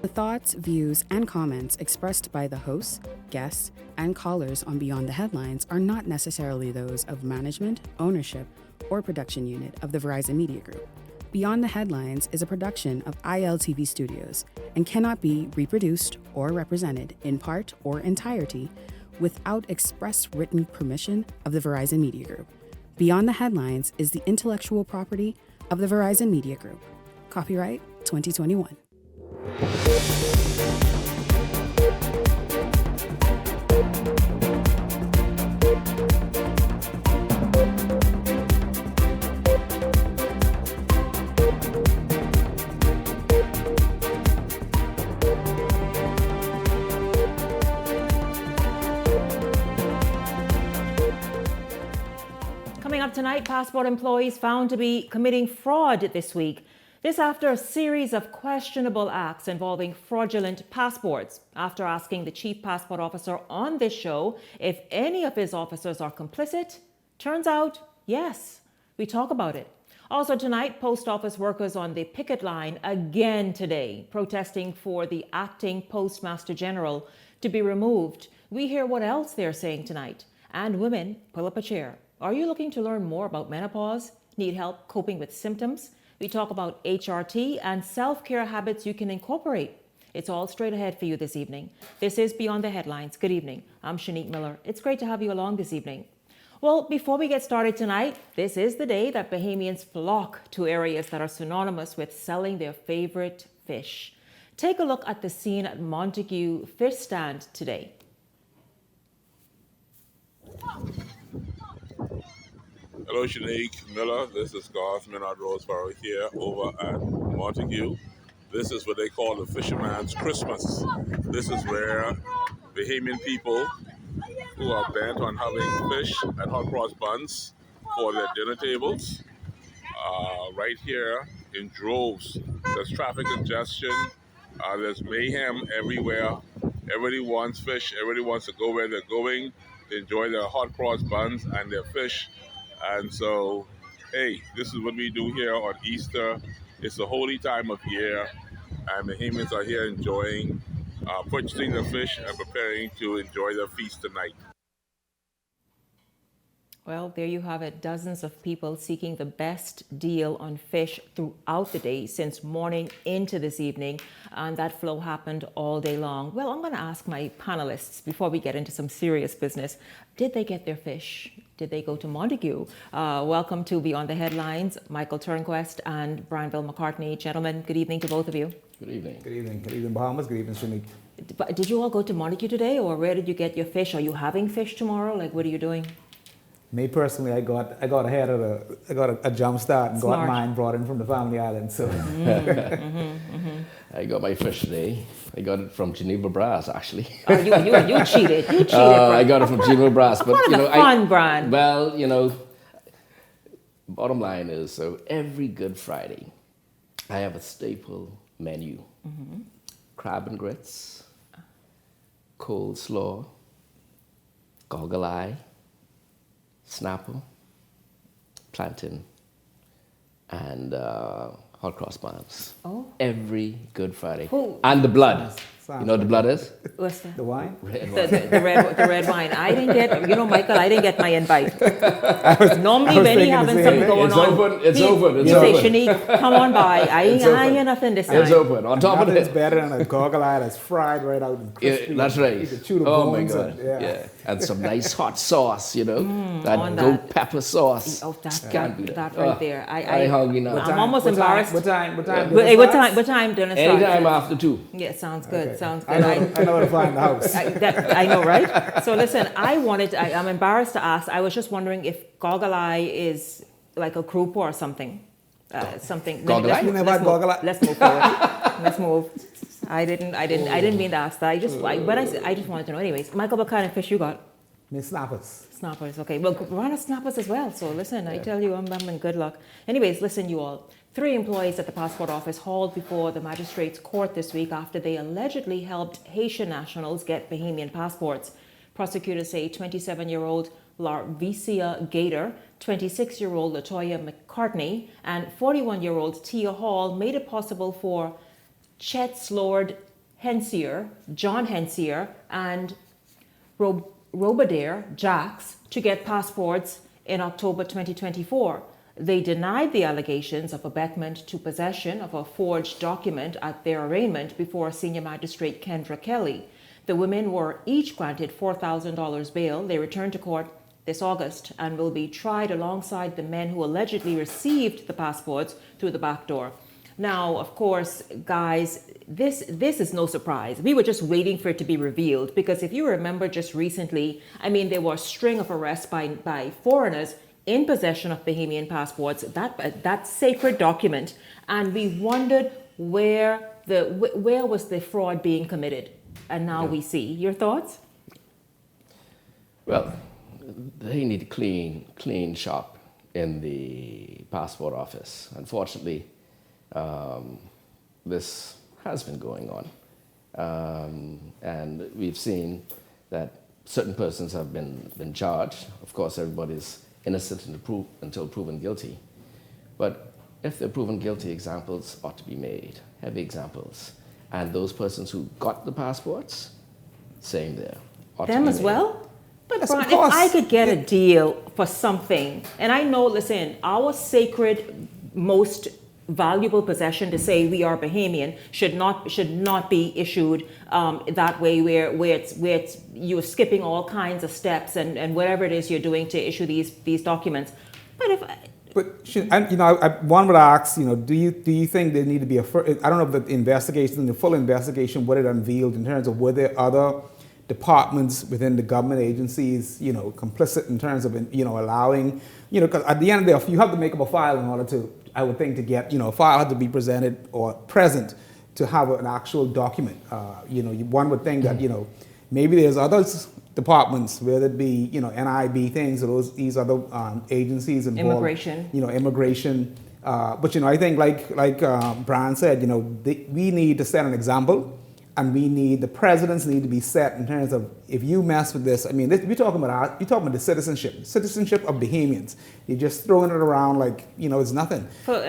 The thoughts, views, and comments expressed by the hosts, guests, and callers on Beyond the Headlines are not necessarily those of management, ownership, or production unit of the Verizon Media Group. Beyond the Headlines is a production of ILTV Studios and cannot be reproduced or represented in part or entirety without express written permission of the Verizon Media Group. Beyond the Headlines is the intellectual property of the Verizon Media Group. Copyright 2021. Coming up tonight, passport employees found to be committing fraud this week. This after a series of questionable acts involving fraudulent passports. After asking the chief passport officer on this show if any of his officers are complicit, turns out, yes. We talk about it. Also tonight, post office workers on the picket line again today, protesting for the acting postmaster general to be removed. We hear what else they're saying tonight. And women, pull up a chair. Are you looking to learn more about menopause? Need help coping with symptoms? We talk about HRT and self-care habits you can incorporate. It's all straight ahead for you this evening. This is Beyond the Headlines. Good evening. I'm Shanique Miller. It's great to have you along this evening. Well, before we get started tonight, this is the day that Bahamians flock to areas that are synonymous with selling their favorite fish. Take a look at the scene at Montague Fish Stand today. Hello, Shanique Miller. This is Garth Minard Roseborough here over at Montague. This is what they call the Fisherman's Christmas. This is where Bahamian people who are bent on having fish and hot cross buns for their dinner tables, right here in droves. There's traffic congestion. There's mayhem everywhere. Everybody wants fish. Everybody wants to go where they're going to enjoy their hot cross buns and their fish. And so, hey, this is what we do here on Easter. It's a holy time of year, and the Bahamians are here enjoying, purchasing the fish and preparing to enjoy their feast tonight. Well, there you have it. Dozens of people seeking the best deal on fish throughout the day since morning into this evening. And that flow happened all day long. Well, I'm going to ask my panelists before we get into some serious business. Did they get their fish? Did they go to Montague? Welcome to Beyond the Headlines, Michael Turnquest and Brianville McCartney. Gentlemen, good evening to both of you. Good evening. Good evening. Good evening, Bahamas. Good evening, Shanique. Did you all go to Montague today, or where did you get your fish? Are you having fish tomorrow? Like, what are you doing? Me personally, I got ahead of I got a jump start and Smart. got mine brought in from the family island. So I got my fish today. I got it from Geneva Brass, actually. Oh, you cheated. You cheated. I got it from Geneva Brass. But Part of the fun, Brian. Well, bottom line is, so every Good Friday, I have a staple menu. Mm-hmm. Crab and grits, coleslaw, goggle eye, snapper, plantain, and hot cross buns. Oh. Every Good Friday. Who? And the blood. Sounds You know what the blood is? What's that? the wine. Red The red wine. I didn't get, Michael, I didn't get my invite. Normally, I was Benny thinking having the same something thing. going It's on. open, it's he, open, it's you open. say, Shanique, come on by. I ain't hear nothing this time. It's open. On top of Nothing's it. better than a goggle eye that's fried right out and crispy. That's right. You can chew the Oh my bones God. and- Yeah. And some nice hot sauce, that on goat that. pepper sauce. Oh, Can't beat it. that right there. I hungry now. I'm almost embarrassed. What time? Hey, what time dinner starts? Anytime after 2. Yeah, sounds good. Okay. Sounds I good. know where to find the house. I know, right? So listen, I'm embarrassed to ask. I was just wondering if goggle eye is like a group or something. Something. Goggle eye? You never had goggle eye? Let's move forward. Let's move. I didn't mean to ask that. I just wanted to know. Anyways, Michael, what kind of fish you got? Me snappers. Snappers, okay. Well, we're on a snappers as well. So listen, I tell you, I'm in good luck. Anyways, listen, you all. 3 employees at the passport office hauled before the magistrate's court this week after they allegedly helped Haitian nationals get Bahamian passports. Prosecutors say 27-year-old Larvicia Gator, 26-year-old Latoya McCartney, and 41-year-old Tia Hall made it possible for Chet's Lord John Hensier, and Robadair Jacks to get passports in October 2024. They denied the allegations of abetment to possession of a forged document at their arraignment before Senior Magistrate Kendra Kelly. The women were each granted $4,000 bail. They returned to court this August and will be tried alongside the men who allegedly received the passports through the back door. Now, of course, guys, this is no surprise. We were just waiting for it to be revealed because if you remember just recently, I mean, there were a string of arrests by foreigners in possession of Bahamian passports, that sacred document, and we wondered where was the fraud being committed, and now we see. Your thoughts? Well, they need to clean shop in the passport office. Unfortunately, this has been going on, and we've seen that certain persons have been charged. Of course, everybody's innocent until proven guilty. But if they're proven guilty, examples ought to be made, heavy examples. And those persons who got the passports, same there. Them as well? But Yes, Brian, of if course. I could get a deal for something, and I know, listen, our sacred, most valuable possession to say we are Bahamian should not be issued that way where it's you're skipping all kinds of steps and whatever it is you're doing to issue these documents. But one would ask, do you think there need to be I don't know if the full investigation, what it unveiled in terms of were there other departments within the government agencies, complicit in terms of, allowing, because at the end of the day, you have to make up a file in order to, I would think, to get, a file had to be presented or present to have an actual document. One would think that, maybe there's other departments, whether it be, NIB things or these other agencies involved. Immigration. Immigration. But, I think like Brian said, we need to set an example. And the presidents need to be set in terms of, if you mess with this, I mean, we're talking about the citizenship of Bahamians. You're just throwing it around like, it's nothing. For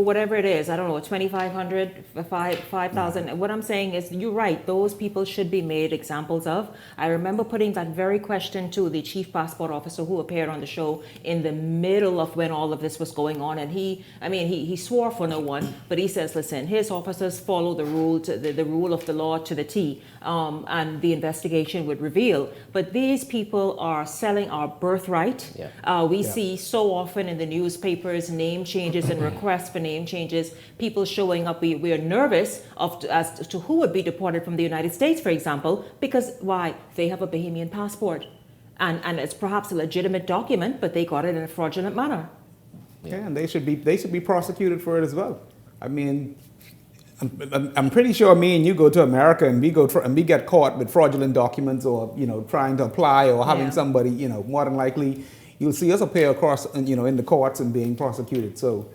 whatever it is, I don't know, 2,500, 5,000. What I'm saying is, you're right. Those people should be made examples of. I remember putting that very question to the chief passport officer who appeared on the show in the middle of when all of this was going on, and he swore for no one, but he says, listen, his officers follow the rule of the law to the T, and the investigation would reveal. But these people are selling our birthright. Yeah. We see so often in the newspapers name changes and requests for name changes, people showing up. We're nervous as to who would be deported from the United States, for example, because why? They have a Bahamian passport. And it's perhaps a legitimate document, but they got it in a fraudulent manner. Yeah, and they should be prosecuted for it as well. I mean, I'm pretty sure me and you go to America and we get caught with fraudulent documents or trying to apply or having somebody more than likely you'll see us appear across in the courts and being prosecuted. So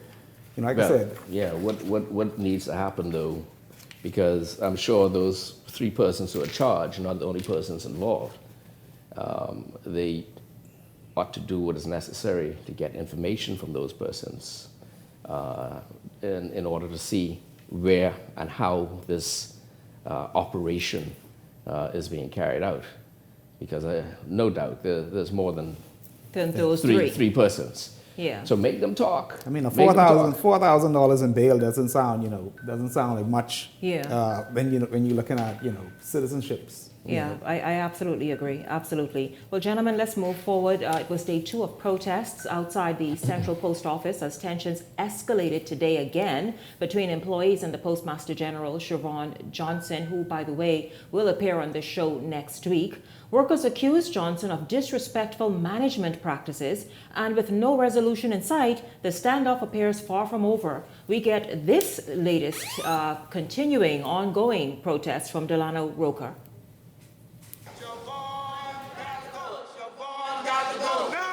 I said, what needs to happen though, because I'm sure those three persons who are charged are not the only persons involved. They ought to do what is necessary to get information from those persons in order to see where and how this operation is being carried out, because no doubt there's more than those three persons. Yeah. So make them talk. I mean, $4,000 in bail doesn't sound like much. Yeah. When you're looking at citizenships. Yeah, I absolutely agree. Absolutely. Well, gentlemen, let's move forward. It was day 2 of protests outside the Central Post Office as tensions escalated today again between employees and the Postmaster General, Siobhan Johnson, who, by the way, will appear on the show next week. Workers accused Johnson of disrespectful management practices, and with no resolution in sight, the standoff appears far from over. We get this latest continuing, ongoing protest from Delano Roker.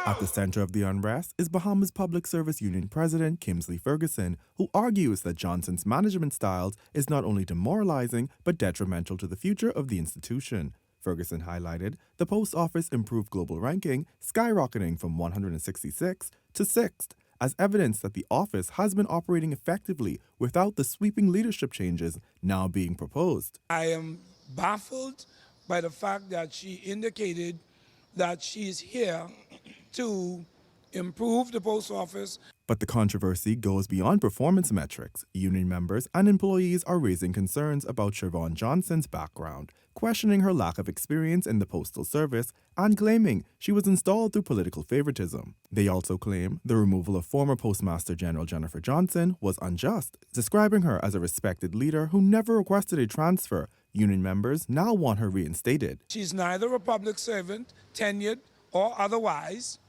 At the center of the unrest is Bahamas Public Service Union President Kingsley Ferguson, who argues that Johnson's management styles is not only demoralizing but detrimental to the future of the institution. Ferguson highlighted the post office improved global ranking, skyrocketing from 166 to 6th, as evidence that the office has been operating effectively without the sweeping leadership changes now being proposed. I am baffled by the fact that she indicated that she's here to improve the post office. But the controversy goes beyond performance metrics. Union members and employees are raising concerns about Siobhan Johnson's background, questioning her lack of experience in the Postal Service and claiming she was installed through political favoritism. They also claim the removal of former Postmaster General Jennifer Johnson was unjust, describing her as a respected leader who never requested a transfer. Union members now want her reinstated. She's neither a public servant, tenured or otherwise,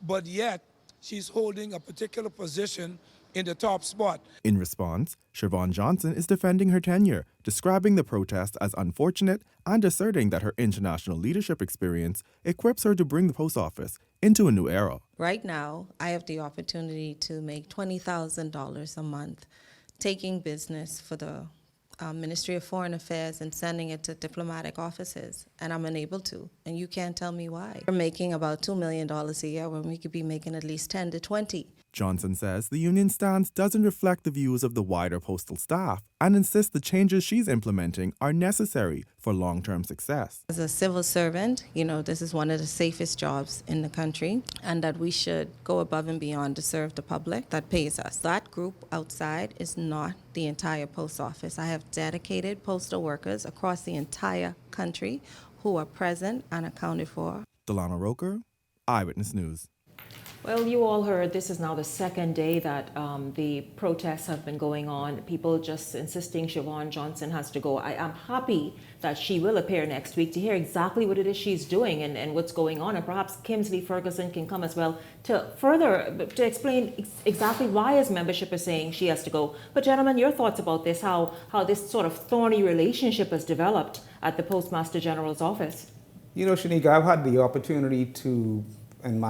but yet she's holding a particular position in the top spot. In response, Siobhan Johnson is defending her tenure, describing the protest as unfortunate and asserting that her international leadership experience equips her to bring the post office into a new era. Right now, I have the opportunity to make $20,000 a month taking business for the Ministry of Foreign Affairs and sending it to diplomatic offices, and I'm unable to, and you can't tell me why. We're making about $2 million a year when we could be making at least 10 to 20. Johnson says the union stance doesn't reflect the views of the wider postal staff and insists the changes she's implementing are necessary for long-term success. As a civil servant, this is one of the safest jobs in the country, and that we should go above and beyond to serve the public that pays us. That group outside is not the entire post office. I have dedicated postal workers across the entire country who are present and accounted for. Delano Roker, Eyewitness News. Well, you all heard this is now the second day that the protests have been going on. People just insisting Siobhan Johnson has to go. I am happy that she will appear next week to hear exactly what it is she's doing and what's going on. And perhaps Kingsley Ferguson can come as well to explain exactly why his membership is saying she has to go. But gentlemen, your thoughts about this, how this sort of thorny relationship has developed at the Postmaster General's office? Shanika, I've had the opportunity to in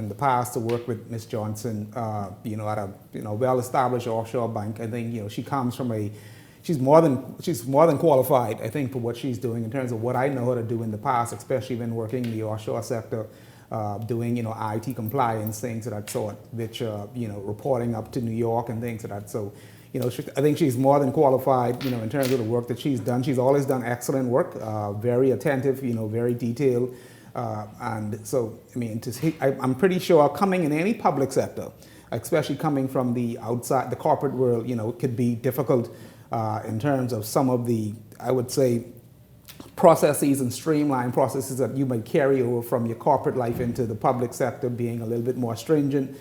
the past to work with Ms. Johnson, at a well-established offshore bank. I think she comes from she's more than qualified, I think, for what she's doing in terms of what I know her to do in the past, especially when working in the offshore sector, doing IT compliance, things of that sort, which reporting up to New York and things of that. So, I think she's more than qualified, in terms of the work that she's done. She's always done excellent work, very attentive, very detailed. And so, I'm pretty sure coming in any public sector, especially coming from the outside, the corporate world, it could be difficult in terms of some of the, I would say, processes and streamlined processes that you might carry over from your corporate life into the public sector, being a little bit more stringent,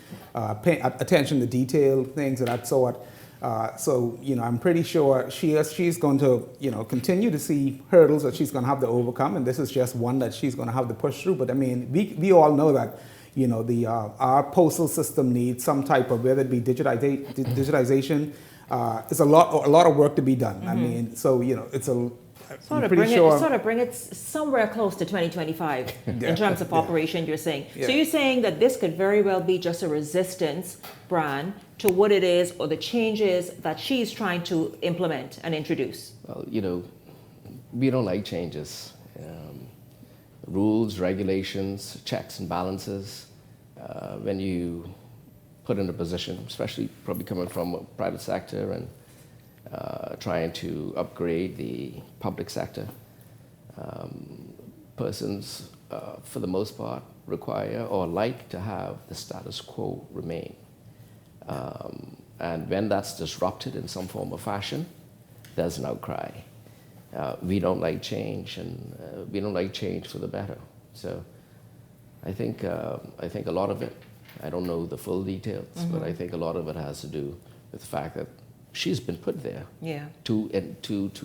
pay attention to detail, things of that sort. So, I'm pretty sure she's going to, continue to see hurdles that she's going to have to overcome, and this is just one that she's going to have to push through. But we all know that, our postal system needs some type of, whether it be digitization, it's a lot of work to be done. Mm-hmm. It's a Sort of bring it somewhere close to 2025 in terms of operation, you're saying. Yeah. So you're saying that this could very well be just a resistance, Bran, to what it is or the changes that she's trying to implement and introduce? Well, we don't like changes. Rules, regulations, checks and balances. When you put in a position, especially probably coming from a private sector and trying to upgrade the public sector. Persons, for the most part, require or like to have the status quo remain. And when that's disrupted in some form or fashion, there's an outcry. We don't like change, and we don't like change for the better. So I think a lot of it, I don't know the full details, but I think a lot of it has to do with the fact that she's been put there to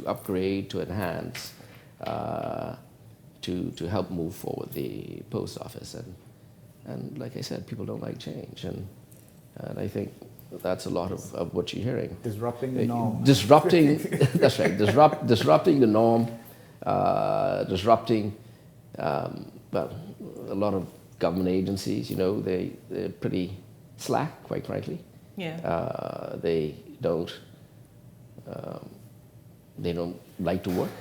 upgrade, to enhance, to help move forward the post office. And like I said, people don't like change. And I think that's a lot of what you're hearing. Disrupting the norm. That's right, disrupting the norm, well, a lot of government agencies, they're pretty slack, quite frankly. Yeah. They don't like to work.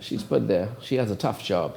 She's put there. She has a tough job.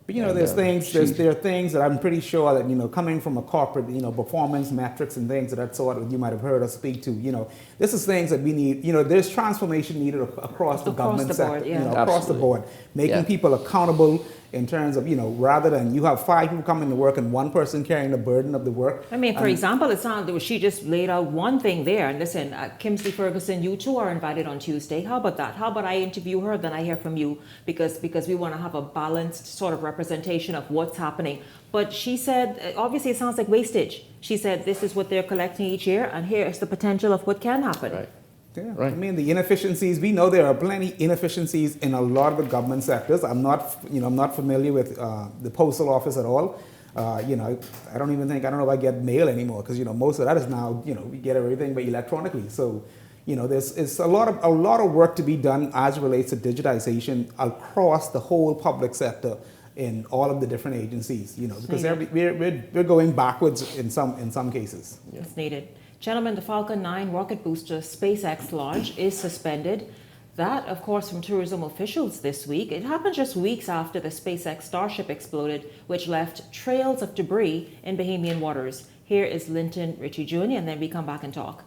But you know, And, there's things. she- There are things that I'm pretty sure that coming from a corporate, performance metrics and things of that sort that you might have heard us speak to. This is things that we need. There's transformation needed across the government the sector. board, yeah. Across the Absolutely. board, making Yeah. people accountable in terms of rather than you have 5 people coming to work and one person carrying the burden of the work. I mean, for example, it's not that she just laid out one thing there. And listen, Kimsley Ferguson, you too are invited on Tuesday. How about that? How about I interview her, then I hear from you, because we want to have a balanced sort of representation of what's happening. But she said, obviously, it sounds like wastage. She said, this is what they're collecting each year, and here is the potential of what can happen. Right. Yeah, Right. I mean the inefficiencies. We know there are plenty inefficiencies in a lot of the government sectors. I'm not familiar with the postal office at all. I don't know if I get mail anymore because most of that is now we get everything by electronically. So there's a lot of work to be done as it relates to digitization across the whole public sector in all of the different agencies. Because we're going backwards in some cases. It's needed. Gentlemen, the Falcon 9 rocket booster SpaceX launch is suspended. That, of course, from tourism officials this week. It happened just weeks after the SpaceX Starship exploded, which left trails of debris in Bahamian waters. Here is Linton Ritchie Jr., and then we come back and talk.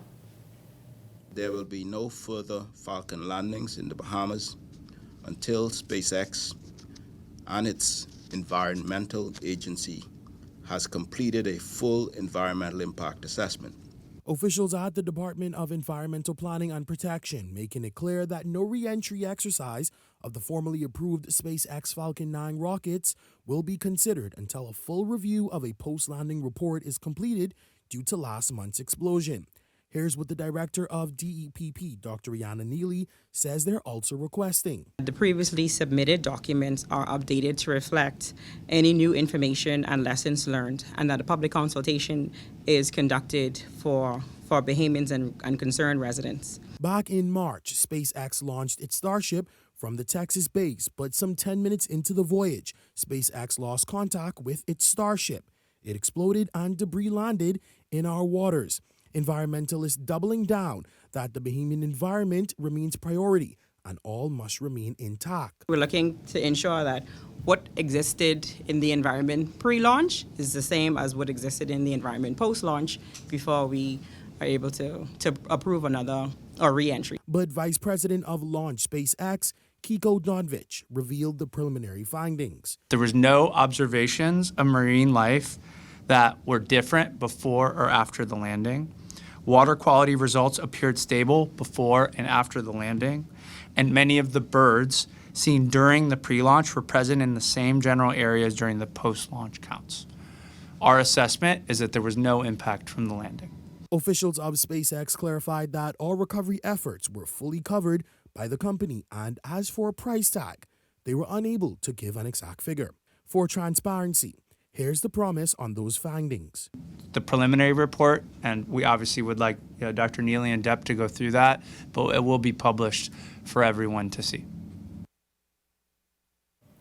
There will be no further Falcon landings in the Bahamas until SpaceX and its environmental agency has completed a full environmental impact assessment. Officials at the Department of Environmental Planning and Protection making it clear that no re-entry exercise of the formerly approved SpaceX Falcon 9 rockets will be considered until a full review of a post-landing report is completed due to last month's explosion. Here's what the director of DEPP, Dr. Rihanna Neely, says they're also requesting. The previously submitted documents are updated to reflect any new information and lessons learned, and that a public consultation is conducted for Bahamians and concerned residents. Back in March, SpaceX launched its Starship from the Texas base, but some 10 minutes into the voyage, SpaceX lost contact with its Starship. It exploded and debris landed in our waters. Environmentalists doubling down that the Bahamian environment remains priority and all must remain intact. We're looking to ensure that what existed in the environment pre-launch is the same as what existed in the environment post-launch before we are able to approve another or re-entry. But Vice President of Launch SpaceX, Kiko Donvich, revealed the preliminary findings. There was no observations of marine life that were different before or after the landing. Water quality results appeared stable before and after the landing, and many of the birds seen during the pre-launch were present in the same general areas during the post-launch counts. Our assessment is that there was no impact from the landing. Officials of SpaceX clarified that all recovery efforts were fully covered by the company, and as for a price tag, they were unable to give an exact figure. For transparency, here's the promise on those findings. The preliminary report, and we obviously would like Dr. Neely and Depp to go through that, but it will be published for everyone to see.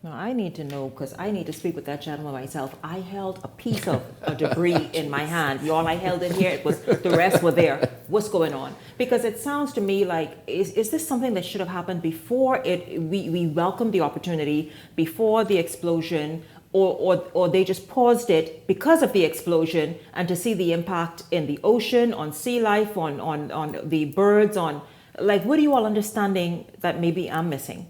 Now, I need to know, because I need to speak with that gentleman myself. I held a piece of debris in my hand. All I held in here, it was the rest were there. What's going on? Because it sounds to me like, is this something that should have happened before we welcomed the opportunity, before the explosion, or they just paused it because of the explosion, and to see the impact in the ocean, on sea life, on the birds, on, like, what are you all understanding that maybe I'm missing?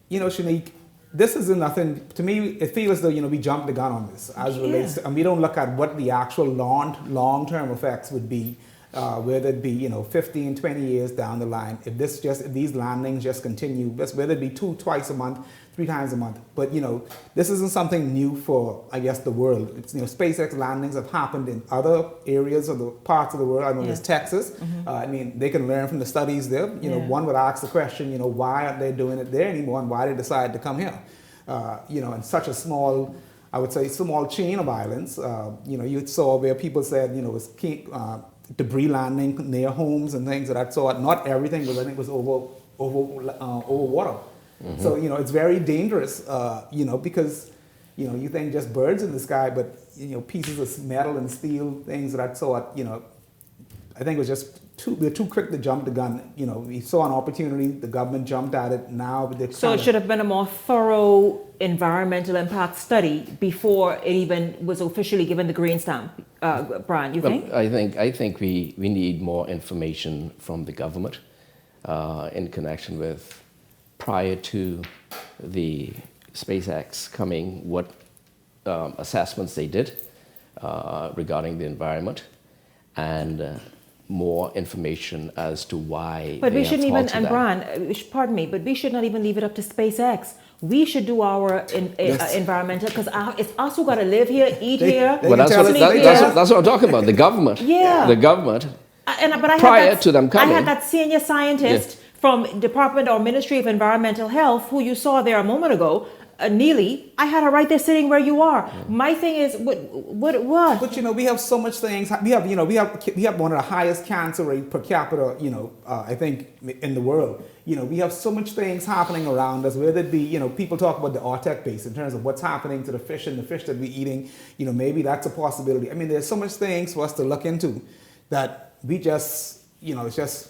Shanique, this isn't nothing, to me, it feels as though, we jumped the gun on this as it relates to, and we don't look at what the actual long-term effects would be, whether it be, 15, 20 years down the line, if these landings just continue, whether it be twice a month, 3 times a month. But, this isn't something new for, I guess, the world. It's, SpaceX landings have happened in other areas of the parts of the world. I know there's Texas. Mm-hmm. They can learn from the studies there. One would ask the question, why aren't they doing it there anymore, and why they decide to come here? In such a small, I would say, small chain of islands. You saw where people said, it was debris landing near homes and things of that sort. Not everything was, I think, was over water. Mm-hmm. So, it's very dangerous, because, you think just birds in the sky, but, pieces of metal and steel, things of that sort, I think it was just we're too quick to jump the gun. You know, we saw an opportunity, the government jumped at it. Now so it should have been a more thorough environmental impact study before it even was officially given the green stamp. Brian, you think? I think we need more information from the government in connection with, prior to the SpaceX coming, what assessments they did regarding the environment, and more information as to why. But they we have shouldn't even, thought to and that. Brian, pardon me, but we should not even leave it up to SpaceX. We should do our environmental, because it's us who got to live here, eat here, But that's what I'm talking about. The government. Yeah. The government. But I prior to them coming. I had that senior scientist from Department or Ministry of Environmental Health, who you saw there a moment ago, Neely. I had her right there sitting where you are. My thing is, what? But you know, we have so much things. We have one of the highest cancer rate per capita. You know, I think in the world. You know, we have so much things happening around us. Whether it be, you know, people talk about the Arctic base in terms of what's happening to the fish and the fish that we're eating. You know, maybe that's a possibility. I mean, there's so much things for us to look into that we just, you know, it's just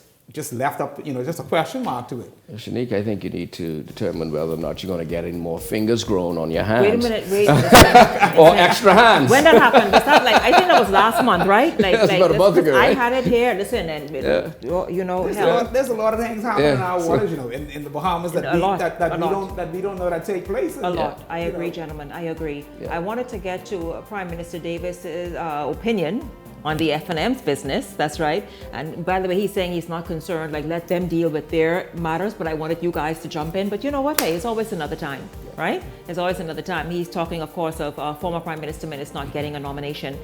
left up, you know, just a question mark to it. Shanique, I think you need to determine whether or not you're going to get any more fingers grown on your hands. Wait a minute. Or extra hands. When that happened, was that I think that was last month, right? That's about a month ago, right? I had it here. Listen, and you know, there's a lot of things happening in our waters, you know, in the Bahamas that we don't know that take place. A lot. I agree, gentlemen. I agree. I wanted to get to Prime Minister Davis's opinion on the F&M's business, that's right. And by the way, he's saying he's not concerned, let them deal with their matters, but I wanted you guys to jump in. But you know what, hey, it's always another time, right? It's always another time. He's talking, of course, of former Prime Minister Minnis not getting a nomination.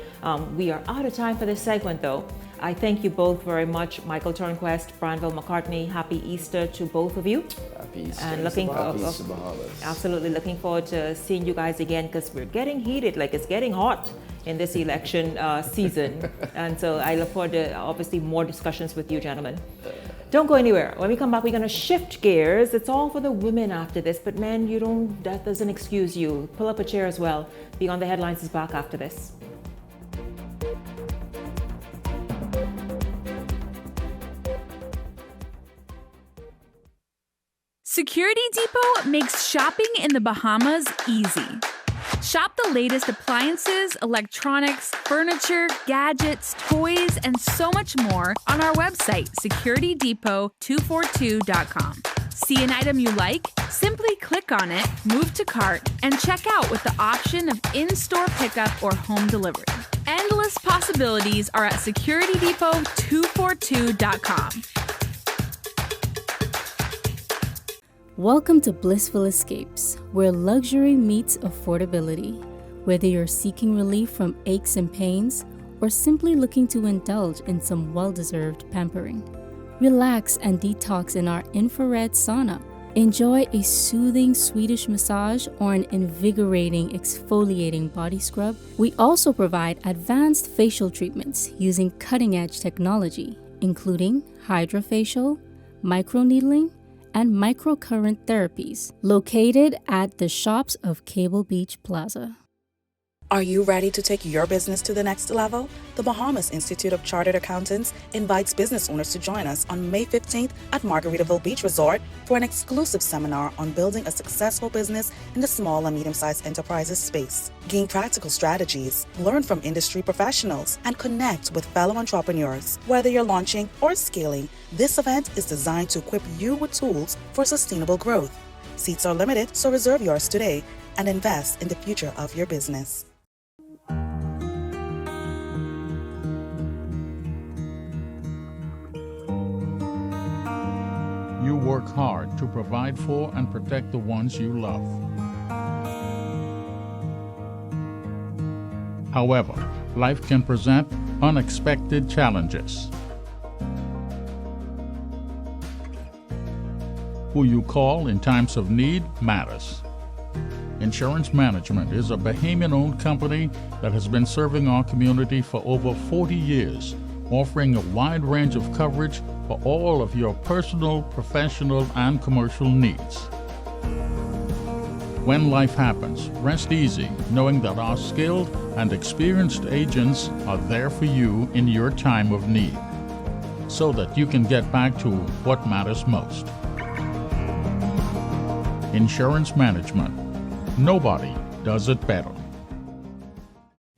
We are out of time for this segment, though. I thank you both very much. Michael Turnquest, Branville McCartney, happy Easter to both of you. Happy Easter. And absolutely looking forward to seeing you guys again, because we're getting heated, it's getting hot in this election season. And so I look forward to obviously more discussions with you gentlemen. Don't go anywhere. When we come back, we're going to shift gears. It's all for the women after this, but men, that doesn't excuse you. Pull up a chair as well. Beyond the Headlines is back after this. Security Depot makes shopping in the Bahamas easy. Shop the latest appliances, electronics, furniture, gadgets, toys, and so much more on our website, securitydepot242.com. See an item you like? Simply click on it, move to cart, and check out with the option of in-store pickup or home delivery. Endless possibilities are at securitydepot242.com. Welcome to Blissful Escapes, where luxury meets affordability. Whether you're seeking relief from aches and pains or simply looking to indulge in some well-deserved pampering, relax and detox in our infrared sauna. Enjoy a soothing Swedish massage or an invigorating exfoliating body scrub. We also provide advanced facial treatments using cutting-edge technology, including hydrofacial, microneedling, and microcurrent therapies, located at the shops of Cable Beach Plaza. Are you ready to take your business to the next level? The Bahamas Institute of Chartered Accountants invites business owners to join us on May 15th at Margaritaville Beach Resort for an exclusive seminar on building a successful business in the small and medium-sized enterprises space. Gain practical strategies, learn from industry professionals, and connect with fellow entrepreneurs. Whether you're launching or scaling, this event is designed to equip you with tools for sustainable growth. Seats are limited, so reserve yours today and invest in the future of your business. You work hard to provide for and protect the ones you love. However, life can present unexpected challenges. Who you call in times of need matters. Insurance Management is a Bahamian-owned company that has been serving our community for over 40 years, offering a wide range of coverage for all of your personal, professional, and commercial needs. When life happens, rest easy knowing that our skilled and experienced agents are there for you in your time of need. so that you can get back to what matters most. Insurance management. Nobody does it better.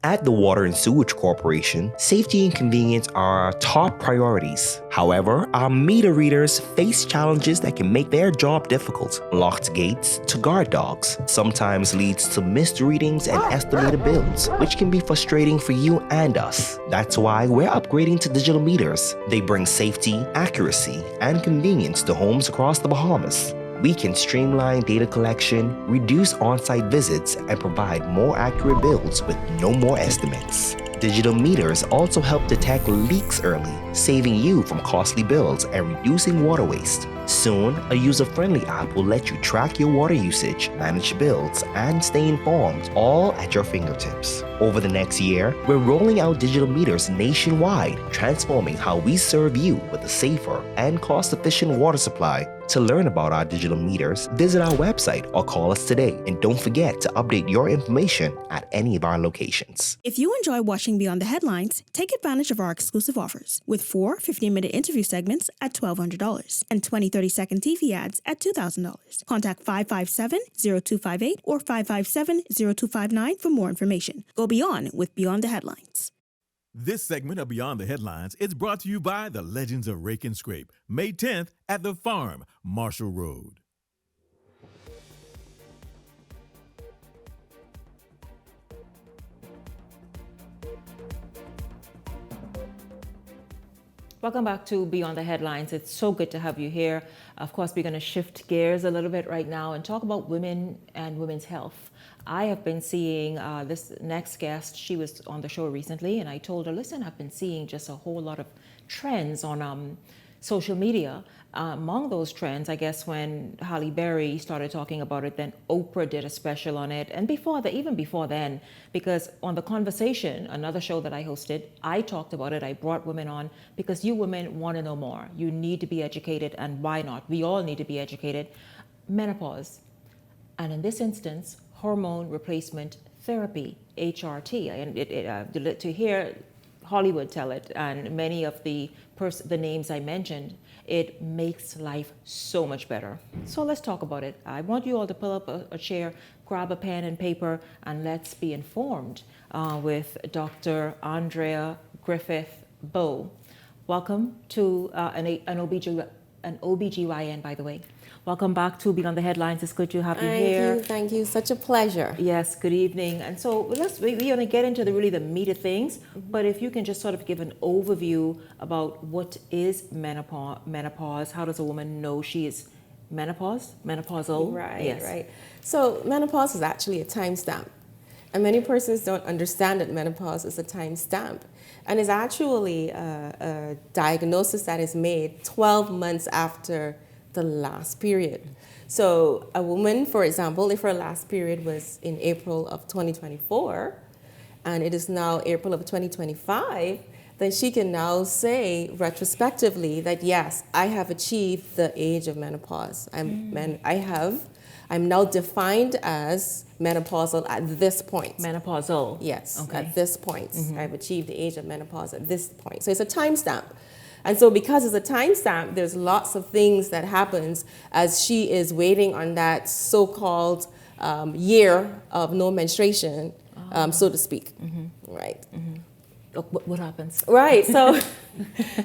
At the Water and Sewage Corporation, safety and convenience are our top priorities. However, our meter readers face challenges that can make their job difficult. Locked gates to guard dogs sometimes leads to missed readings and estimated bills, which can be frustrating for you and us. That's why we're upgrading to digital meters. They bring safety, accuracy, and convenience to homes across the Bahamas. We can streamline data collection, reduce on-site visits, and provide more accurate bills with no more estimates. Digital meters also help detect leaks early, saving you from costly bills and reducing water waste. Soon, a user-friendly app will let you track your water usage, manage bills, and stay informed, all at your fingertips. Over the next year, we're rolling out digital meters nationwide, transforming how we serve you with a safer and cost-efficient water supply. To learn about our digital meters, visit our website or call us today. And don't forget to update your information at any of our locations. If you enjoy watching Beyond the Headlines, take advantage of our exclusive offers with 4 15-minute interview segments at $1,200 and 20 30-second TV ads at $2,000. Contact 557-0258 or 557-0259 for more information. Go beyond with Beyond the Headlines. This segment of Beyond the Headlines is brought to you by the Legends of Rake and Scrape, May 10th at The Farm, Marshall Road. Welcome back to Beyond the Headlines. It's so good to have you here. Of course, we're going to shift gears a little bit right now and talk about women and women's health. I have been seeing this next guest. She was on the show recently, and I told her, listen, I've been seeing just a whole lot of trends on social media. Among those trends, I guess when Halle Berry started talking about it, then Oprah did a special on it. And before that, even before then, because on The Conversation, another show that I hosted, I talked about it. I brought women on because you women want to know more. You need to be educated, and why not? We all need to be educated. Menopause. And in this instance, hormone replacement therapy, HRT. And to hear Hollywood tell it, and many of the names I mentioned, it makes life so much better. So let's talk about it. I want you all to pull up a chair, grab a pen and paper, and let's be informed with Dr. Andrea Griffith-Bowe. Welcome to an OBGYN, by the way. Welcome back to Beyond the Headlines. It's good to have you here. Thank you. Such a pleasure. Yes, good evening. And so we're going to get into the meat of things, but if you can just sort of give an overview about what is menopause, how does a woman know she is menopausal? Right, yes. Right. So menopause is actually a timestamp. And many persons don't understand that menopause is a timestamp. And it's actually a diagnosis that is made 12 months after the last period. So a woman, for example, if her last period was in April of 2024, and it is now April of 2025, then she can now say retrospectively that, yes, I have achieved the age of menopause. I'm now defined as menopausal at this point. Menopausal? Yes, okay. At this point. I've achieved the age of menopause at this point. So it's a timestamp. And so because it's a timestamp, there's lots of things that happens as she is waiting on that so-called year of no menstruation, so to speak. Right. What happens? Right. So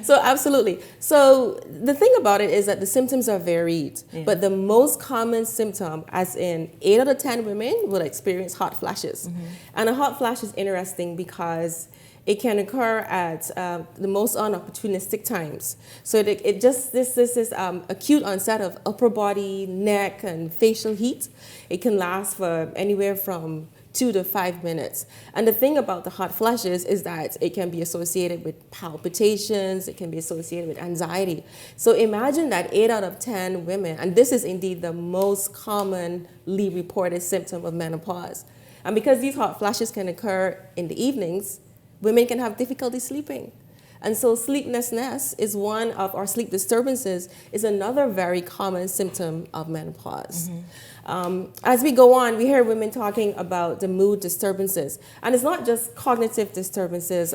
absolutely. So the thing about it is that the symptoms are varied, but the most common symptom, as in 8 out of 10 women, will experience hot flashes. And a hot flash is interesting because it can occur at the most unopportunistic times. So this is acute onset of upper body, neck, and facial heat. It can last for anywhere from 2 to 5 minutes. And the thing about the hot flashes is that it can be associated with palpitations, it can be associated with anxiety. So imagine that 8 out of 10 women, and this is indeed the most commonly reported symptom of menopause. And because these hot flashes can occur in the evenings, women can have difficulty sleeping. And so sleeplessness is one of, or sleep disturbances is another very common symptom of menopause. As we go on, we hear women talking about the mood disturbances. And it's not just cognitive disturbances,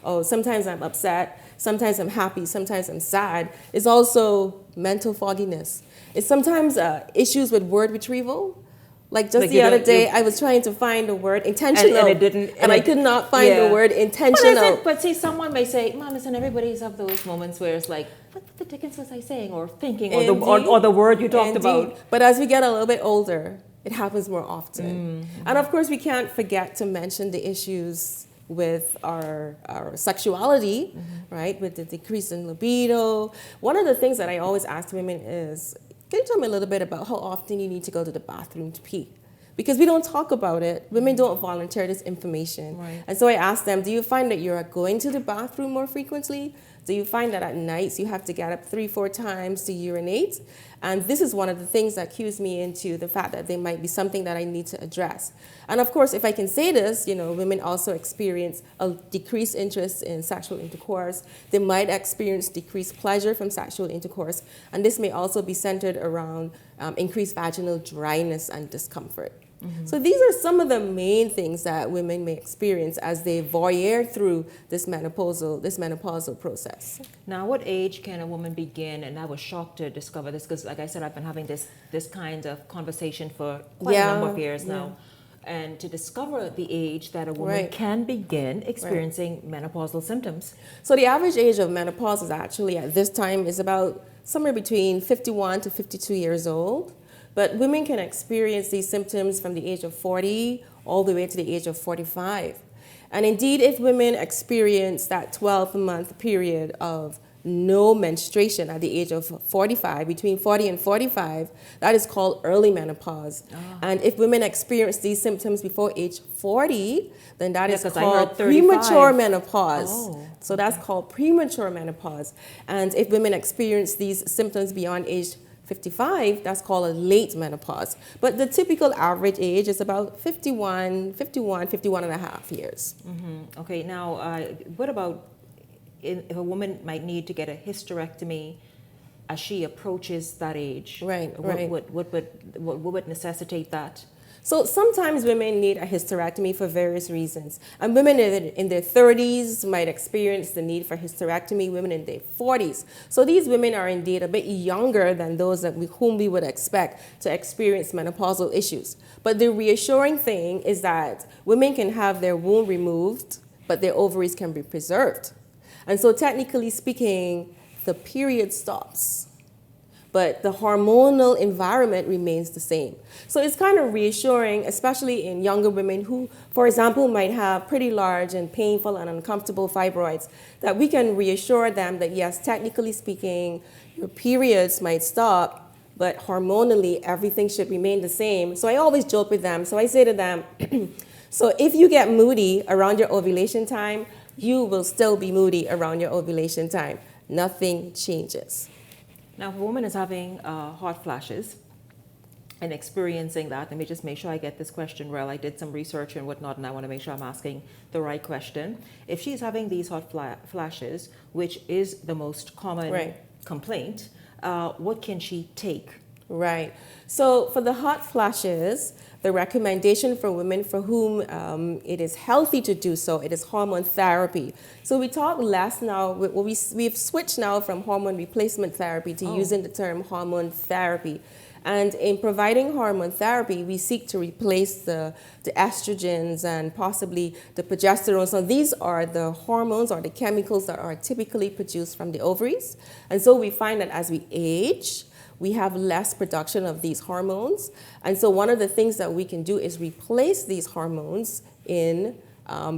oh, sometimes I'm upset, sometimes I'm happy, sometimes I'm sad. It's also mental fogginess. It's sometimes issues with word retrieval. Like just the other day, I was trying to find the word intentional, and it didn't, and I could not find the word intentional. But see, someone may say, "Mom, listen, everybody's have those moments where it's like, what the dickens was I saying, or thinking, or the word you talked about." But as we get a little bit older, it happens more often. And of course, we can't forget to mention the issues with our sexuality, right? With the decrease in libido. One of the things that I always ask women is, can you tell me a little bit about how often you need to go to the bathroom to pee? Because we don't talk about it. Women don't volunteer this information. Right. And so I ask them, do you find that you're going to the bathroom more frequently? Do you find that at nights you have to get up 3-4 times to urinate? And this is one of the things that cues me into the fact that there might be something that I need to address. And of course, if I can say this, women also experience a decreased interest in sexual intercourse. They might experience decreased pleasure from sexual intercourse. And this may also be centered around increased vaginal dryness and discomfort. So these are some of the main things that women may experience as they voyeur through this menopausal process. Now, what age can a woman begin? And I was shocked to discover this because, like I said, I've been having this kind of conversation for quite a number of years now. And to discover the age that a woman can begin experiencing menopausal symptoms. So the average age of menopause is actually at this time is about somewhere between 51 to 52 years old. But women can experience these symptoms from the age of 40 all the way to the age of 45. And indeed, if women experience that 12-month period of no menstruation at the age of 45, between 40 and 45, that is called early menopause. And if women experience these symptoms before age 40, then that is called premature menopause. So that's called premature menopause. And if women experience these symptoms beyond age 55, that's called a late menopause. But the typical average age is about 51 and a half years. Okay, now what about if a woman might need to get a hysterectomy as she approaches that age? What would necessitate that? So sometimes women need a hysterectomy for various reasons. And women in their 30s might experience the need for hysterectomy, women in their 40s. So these women are indeed a bit younger than those whom we would expect to experience menopausal issues. But the reassuring thing is that women can have their womb removed, but their ovaries can be preserved. And so technically speaking, the period stops, but the hormonal environment remains the same. So it's kind of reassuring, especially in younger women who, for example, might have pretty large and painful and uncomfortable fibroids, that we can reassure them that yes, technically speaking, your periods might stop, but hormonally everything should remain the same. So I always joke with them. So I say to them, so if you get moody around your ovulation time, you will still be moody around your ovulation time. Nothing changes. Now, if a woman is having hot flashes and experiencing that, let me just make sure I get this question well. I did some research and whatnot, and I want to make sure I'm asking the right question. If she's having these hot flashes, which is the most common complaint, what can she take? Right. So for the hot flashes, the recommendation for women for whom it is healthy to do so, it is hormone therapy. So we talk less now, we've switched now from hormone replacement therapy to using the term hormone therapy. And in providing hormone therapy, we seek to replace the estrogens and possibly the progesterone. So these are the hormones or the chemicals that are typically produced from the ovaries. And so we find that as we age, we have less production of these hormones. And so one of the things that we can do is replace these hormones in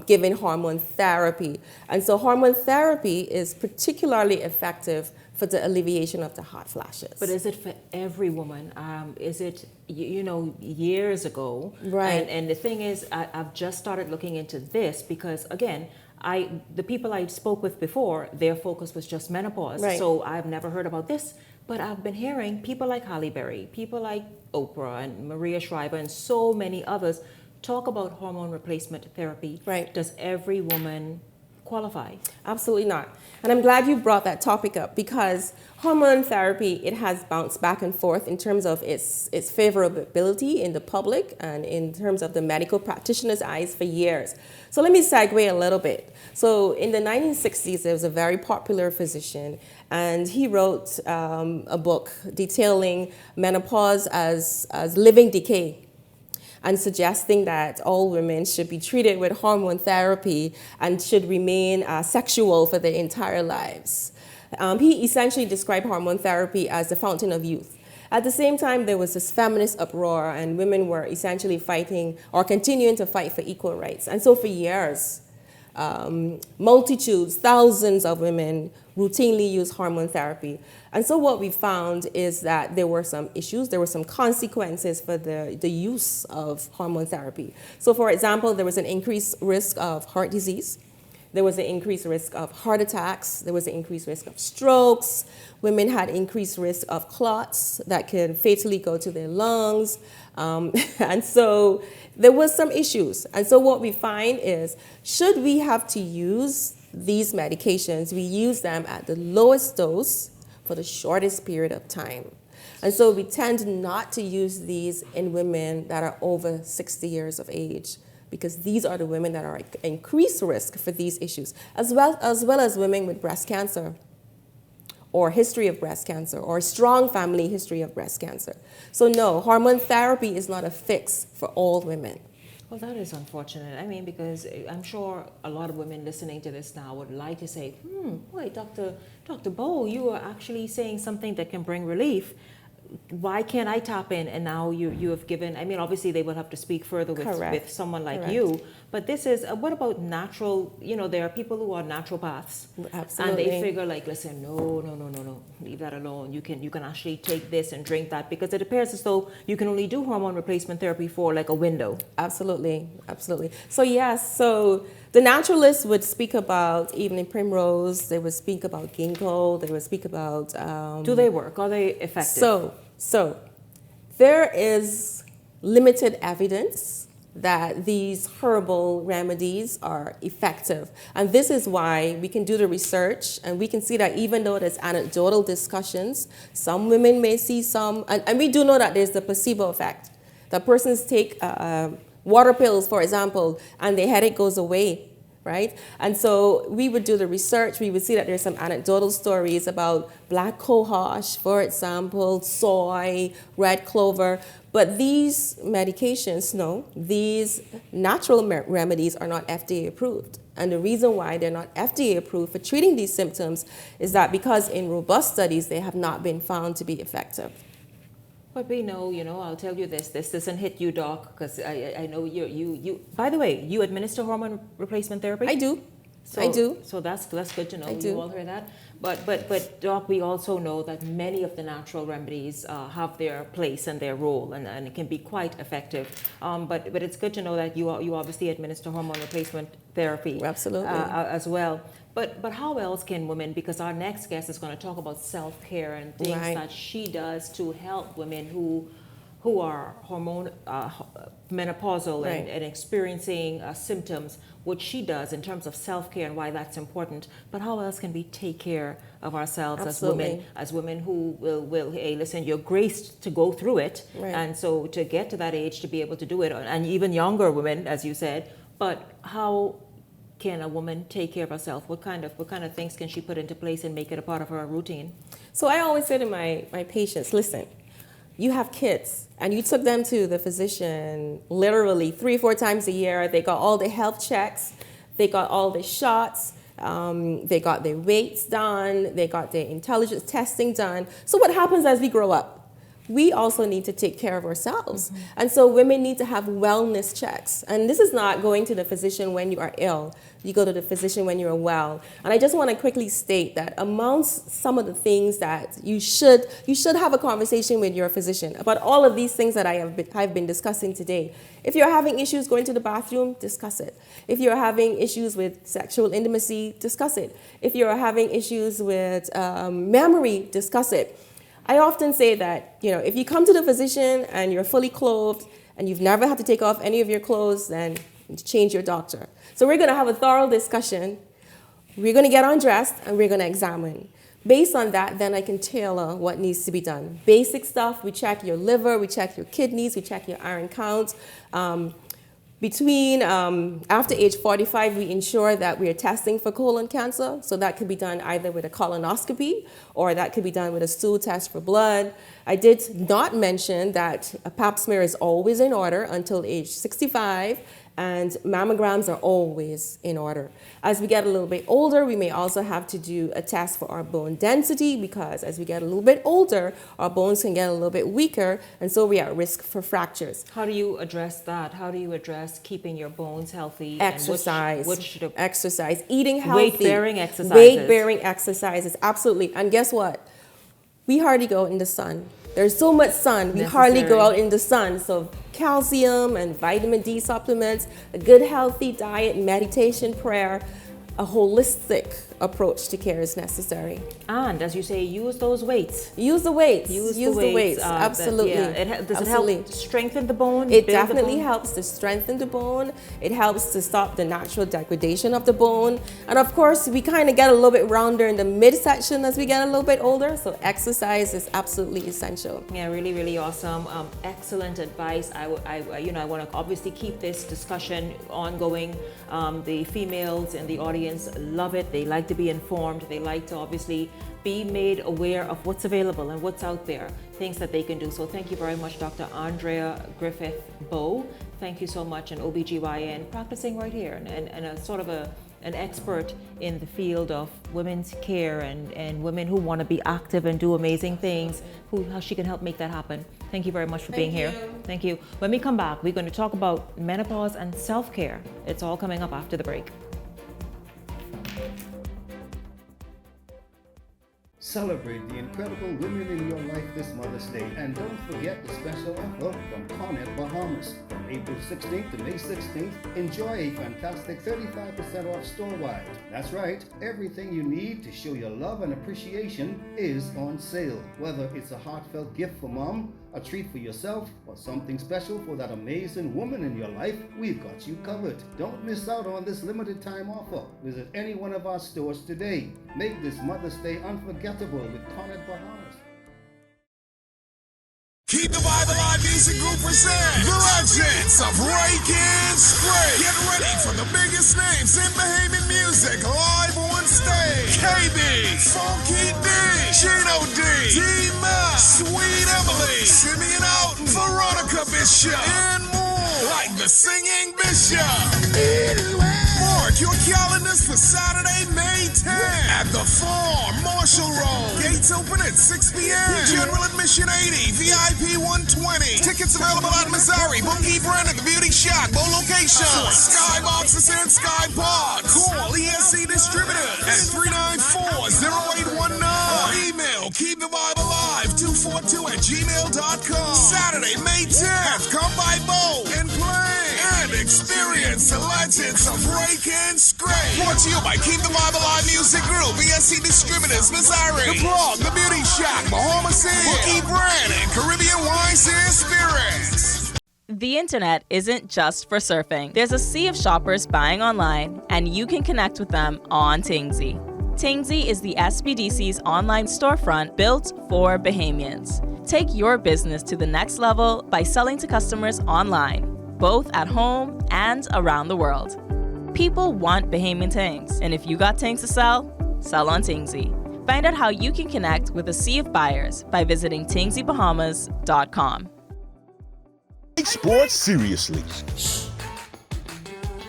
giving hormone therapy. And so hormone therapy is particularly effective for the alleviation of the hot flashes. But is it for every woman? Is it, years ago? Right. And the thing is, I've just started looking into this because, again, the people I spoke with before, their focus was just menopause. Right. So I've never heard about this. But I've been hearing people like Halle Berry, people like Oprah and Maria Shriver and so many others talk about hormone replacement therapy. Right. Does every woman qualify? Absolutely not. And I'm glad you brought that topic up, because hormone therapy, it has bounced back and forth in terms of its favorability in the public and in terms of the medical practitioners' eyes for years. So let me segue a little bit. So in the 1960s, there was a very popular physician, and he wrote a book detailing menopause as living decay, and suggesting that all women should be treated with hormone therapy and should remain sexual for their entire lives. He essentially described hormone therapy as the fountain of youth. At the same time, there was this feminist uproar, and women were essentially fighting or continuing to fight for equal rights. And so for years, multitudes, thousands of women routinely use hormone therapy. And so what we found is that there were some issues, there were some consequences for the use of hormone therapy. So for example, there was an increased risk of heart disease. There was an increased risk of heart attacks. There was an increased risk of strokes. Women had increased risk of clots that could fatally go to their lungs. And so there was some issues. And so what we find is, should we have to use these medications, we use them at the lowest dose for the shortest period of time. And so we tend not to use these in women that are over 60 years of age, because these are the women that are at increased risk for these issues, as well as women with breast cancer, or history of breast cancer, or a strong family history of breast cancer. So no, hormone therapy is not a fix for all women. Well, that is unfortunate. I mean, because I'm sure a lot of women listening to this now would like to say, wait, Dr. Bo, you are actually saying something that can bring relief. Why can't I tap in? And now you have given, I mean, obviously they will have to speak further with someone like you. But this is, what about natural, there are people who are naturopaths. Absolutely. And they figure like, listen, no, leave that alone. You can actually take this and drink that, because it appears as though you can only do hormone replacement therapy for like a window. Absolutely, absolutely. So yes, so the naturalists would speak about evening primrose, they would speak about ginkgo, they would speak about... Do they work? Are they effective? So there is limited evidence that these herbal remedies are effective. And this is why we can do the research, and we can see that even though there's anecdotal discussions, some women may see some, and we do know that there's the placebo effect. That persons take water pills, for example, and their headache goes away, right? And so we would do the research, we would see that there's some anecdotal stories about black cohosh, for example, soy, red clover. But these medications, no, these natural remedies are not FDA approved. And the reason why they're not FDA approved for treating these symptoms is that because in robust studies, they have not been found to be effective. But we know, I'll tell you this doesn't hit you, Doc, because I know you, by the way, you administer hormone replacement therapy? I do. I do. So that's good to know. I do. You all hear that? But Doc, we also know that many of the natural remedies have their place and their role, and it can be quite effective. But it's good to know that you obviously administer hormone replacement therapy. Absolutely. As well. But how else can women, because our next guest is going to talk about self-care and things that she does to help women who are menopausal and experiencing symptoms, what she does in terms of self-care and why that's important. But how else can we take care of ourselves as women who will, hey, listen, you're graced to go through it, and so to get to that age to be able to do it, and even younger women, as you said. But how can a woman take care of herself? What kind of things can she put into place and make it a part of her routine? So I always say to my patients, listen, you have kids and you took them to the physician literally 3-4 times a year. They got all the health checks, they got all the shots, they got their weights done, they got their intelligence testing done. So what happens as we grow up? We also need to take care of ourselves. Mm-hmm. And so women need to have wellness checks. And this is not going to the physician when you are ill. You go to the physician when you're well. And I just want to quickly state that amongst some of the things that you should have a conversation with your physician about all of these things that I've been discussing today. If you're having issues going to the bathroom, discuss it. If you're having issues with sexual intimacy, discuss it. If you're having issues with memory, discuss it. I often say that, if you come to the physician and you're fully clothed and you've never had to take off any of your clothes, then change your doctor. So we're going to have a thorough discussion We're going to get undressed and we're going to examine. Based on that, then I can tailor what needs to be done. Basic stuff, we check your liver, we check your kidneys, we check your iron counts. After age 45, we ensure that we are testing for colon cancer. So that could be done either with a colonoscopy or that could be done with a stool test for blood. I did not mention that a pap smear is always in order until age 65. And mammograms are always in order. As we get a little bit older, we may also have to do a test for our bone density because as we get a little bit older, our bones can get a little bit weaker, and so we are at risk for fractures. How do you address that? How do you address keeping your bones healthy? Exercise. And exercise. Eating healthy. Weight-bearing exercises. Weight-bearing exercises, absolutely. And guess what? We hardly go out in the sun. There's so much sun, we hardly go out in the sun. So calcium and vitamin D supplements, a good healthy diet, meditation, prayer, a holistic approach to care is necessary. And as you say, use those weights. Use the weights. Use the weights. Absolutely. Does it help strengthen the bone? It definitely helps to strengthen the bone. It helps to stop the natural degradation of the bone. And of course, we kind of get a little bit rounder in the midsection as we get a little bit older. So exercise is absolutely essential. Yeah, really, really awesome. Excellent advice. I want to obviously keep this discussion ongoing. The females in the audience love it. They like to be informed. They like to obviously be made aware of what's available and what's out there, things that they can do. So thank you very much, Dr. Andrea Griffith-Bowe. Thank you so much, an OBGYN practicing right here and a sort of an expert in the field of women's care and women who want to be active and do amazing things, how she can help make that happen. Thank you very much for being here. Thank you. When we come back, we're going to talk about menopause and self-care. It's all coming up after the break. Celebrate the incredible women in your life this Mother's Day. And don't forget the special offer from Cornet Bahamas. From April 16th to May 16th, enjoy a fantastic 35% off store-wide. That's right, everything you need to show your love and appreciation is on sale. Whether it's a heartfelt gift for mom, a treat for yourself, or something special for that amazing woman in your life, we've got you covered. Don't miss out on this limited time offer. Visit any one of our stores today. Make this Mother's Day unforgettable with Cornet Bahamas. Keep the Bible Live Music Group presents The Legends of Rake Spray. Get ready for the biggest names in Bahamian music live on stage. KB, Funky D, Chino D, D-Ma, Sweet Emily, Simeon Alton, Veronica Bishop, and more like the Singing Bishop. Mark your calendars for Saturday, May 10th at the Farm, Marshall Road. Gates open at 6 p.m. General admission 80, VIP 120. Tickets available at Missouri, Bookie Brand at the Beauty Shack, both locations. Skyboxes and Sky Pod. Call ESC Distributors at 394-0819. Or email keepthebible242@gmail.com. Saturday, May 10th. Come by Bo and play and experience the legends of Rake and Scrape. Brought to you by Keep the Bible Live Music Group, ESC Distributors, Missouri, The Plug, The Beauty Shack, Bahamas Inn, Bookie Brand, and Caribbean Wines and Spirits. The internet isn't just for surfing. There's a sea of shoppers buying online, and you can connect with them on Tingsy. Tingsy is the SBDC's online storefront built for Bahamians. Take your business to the next level by selling to customers online, both at home and around the world. People want Bahamian things, and if you got things to sell, sell on Tingsy. Find out how you can connect with a sea of buyers by visiting tingsybahamas.com. Take sports seriously.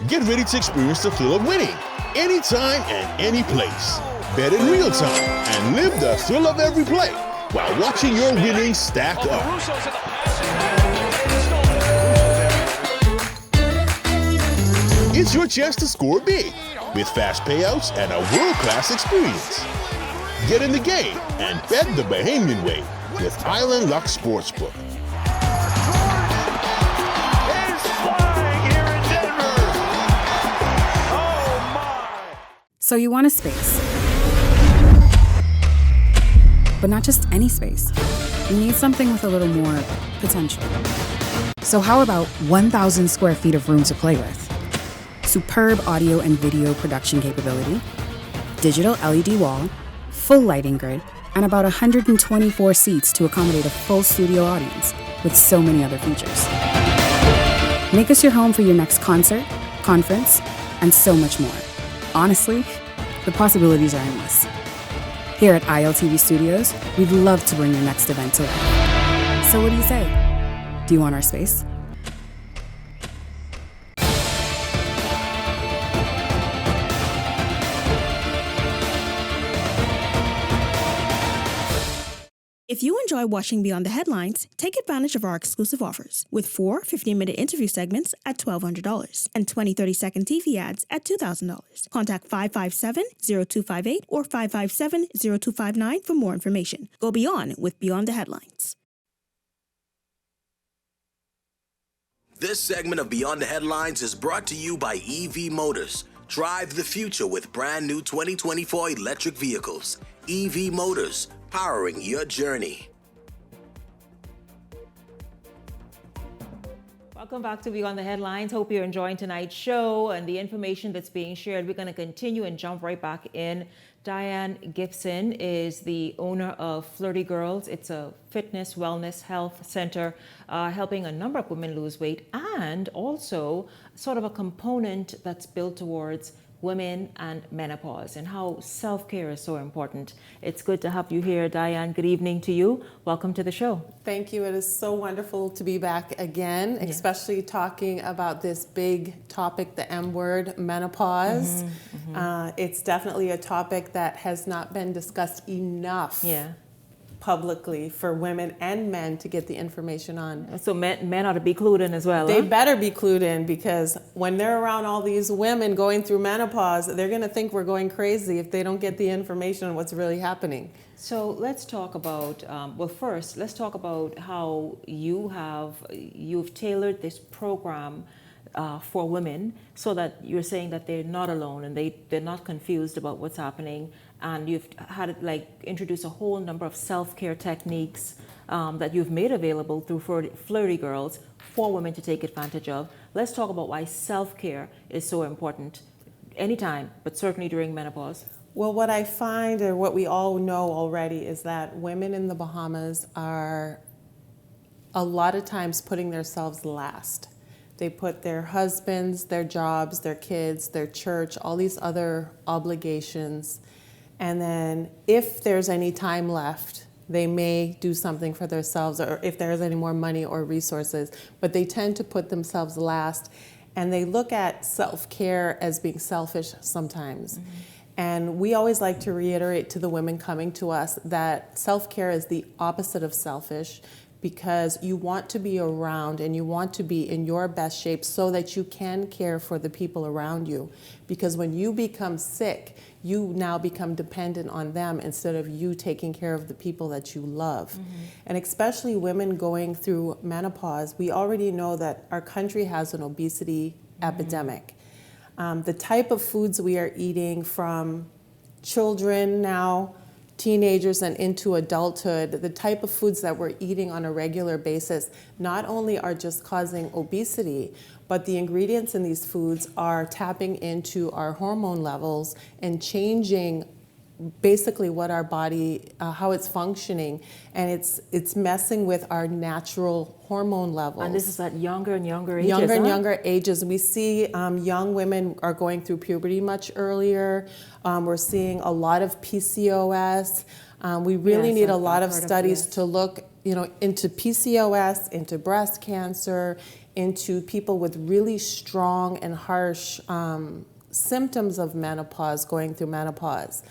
Get ready to experience the thrill of winning anytime and any place. Bet in real time and live the thrill of every play while watching your winnings stack up. It's your chance to score big with fast payouts and a world-class experience. Get in the game and bet the Bahamian way with Island Luck Sportsbook. So you want a space, but not just any space. You need something with a little more potential. So how about 1,000 square feet of room to play with? Superb audio and video production capability, digital LED wall, full lighting grid, and about 124 seats to accommodate a full studio audience, with so many other features. Make us your home for your next concert, conference, and so much more. Honestly, the possibilities are endless. Here at ILTV Studios, we'd love to bring your next event to life. So what do you say? Do you want our space? If you enjoy watching Beyond the Headlines, take advantage of our exclusive offers with 4 15-minute interview segments at $1,200 and 20 30-second TV ads at $2,000. Contact 557-0258 or 557-0259 for more information. Go beyond with Beyond the Headlines. This segment of Beyond the Headlines is brought to you by EV Motors. Drive the future with brand new 2024 electric vehicles. EV Motors, powering your journey. Welcome back to Beyond the Headlines. Hope you're enjoying tonight's show and the information that's being shared. We're going to continue and jump right back in. Diane Gibson is the owner of Flirty Girls. It's a fitness, wellness, health center helping a number of women lose weight, and also sort of a component that's built towards women and menopause and how self-care is so important. It's good to have you here, Diane. Good evening to you. Welcome to the show. Thank you. It is so wonderful to be back again, especially talking about this big topic, the M word, menopause. It's definitely a topic that has not been discussed enough publicly for women and men to get the information on. So men ought to be clued in as well. They better be clued in, because when they're around all these women going through menopause, they're going to think we're going crazy if they don't get the information on what's really happening. So let's talk about, well, first, let's talk about how you've tailored this program for women, so that you're saying that they're not alone and they're not confused about what's happening. And you've had it introduce a whole number of self-care techniques that you've made available through Flirty Girls for women to take advantage of. Let's talk about why self-care is so important anytime, but certainly during menopause. Well, what I find, or what we all know already, is that women in the Bahamas are a lot of times putting themselves last. They put their husbands, their jobs, their kids, their church, all these other obligations. And then if there's any time left, they may do something for themselves, or if there's any more money or resources, but they tend to put themselves last, and they look at self-care as being selfish sometimes. And we always like to reiterate to the women coming to us that self-care is the opposite of selfish, because you want to be around and you want to be in your best shape so that you can care for the people around you. Because when you become sick, you now become dependent on them instead of you taking care of the people that you love. And especially women going through menopause, we already know that our country has an obesity epidemic. The type of foods we are eating, from children now, teenagers and into adulthood, the type of foods that we're eating on a regular basis not only are just causing obesity, but the ingredients in these foods are tapping into our hormone levels and changing basically what our body, how it's functioning, and it's messing with our natural hormone levels. And this is at younger and younger ages. Younger and younger ages. We see young women are going through puberty much earlier. We're seeing a lot of PCOS. We really need a lot of studies to look, into PCOS, into breast cancer, into people with really strong and harsh symptoms of menopause, going through menopause.